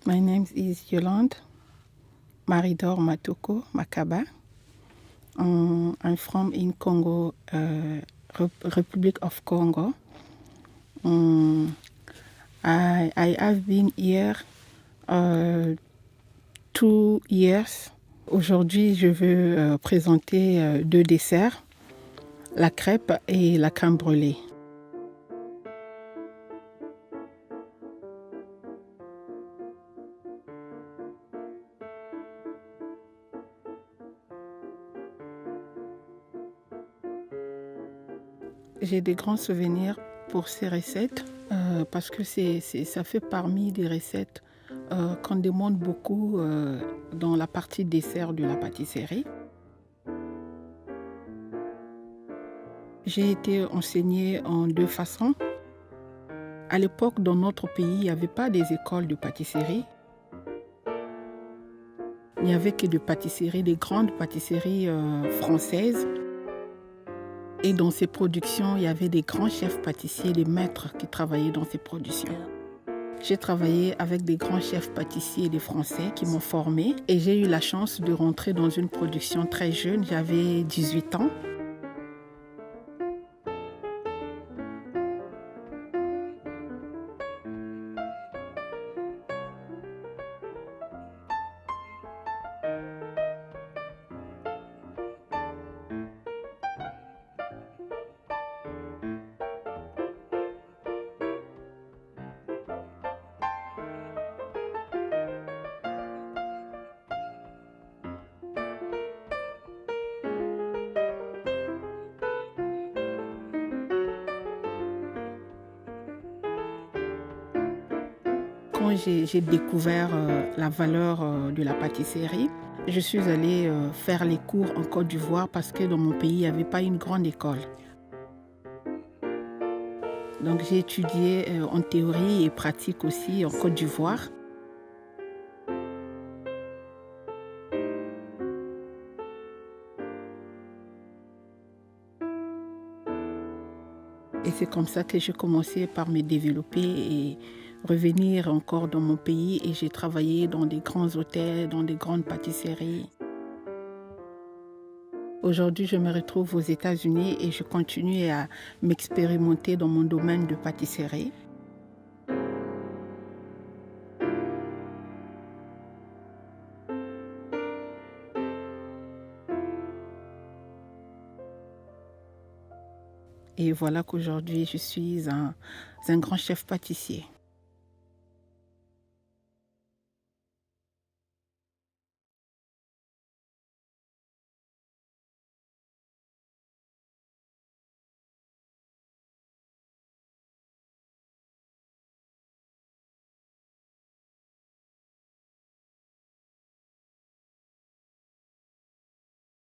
My name is Yolande Maridor Matoko Makaba. I'm from in Congo, Republic of Congo. I have been here 2 years. Aujourd'hui, je veux présenter 2 desserts, la crêpe et la crème brûlée. J'ai des grands souvenirs pour ces recettes parce que ça fait parmi des recettes qu'on demande beaucoup dans la partie dessert de la pâtisserie. J'ai été enseignée en 2 façons. À l'époque, dans notre pays, il n'y avait pas des écoles de pâtisserie. Il n'y avait que des pâtisseries, des grandes pâtisseries françaises. Et dans ces productions, il y avait des grands chefs pâtissiers, des maîtres qui travaillaient dans ces productions. J'ai travaillé avec des grands chefs pâtissiers, des Français qui m'ont formée. Et j'ai eu la chance de rentrer dans une production très jeune, j'avais 18 ans. Quand j'ai découvert la valeur de la pâtisserie, je suis allée faire les cours en Côte d'Ivoire parce que dans mon pays, il n'y avait pas une grande école. Donc j'ai étudié en théorie et pratique aussi en Côte d'Ivoire. Et c'est comme ça que j'ai commencé par me développer et revenir encore dans mon pays. Et j'ai travaillé dans des grands hôtels, dans des grandes pâtisseries. Aujourd'hui, je me retrouve aux États-Unis et je continue à m'expérimenter dans mon domaine de pâtisserie. Et voilà qu'aujourd'hui, je suis un grand chef pâtissier.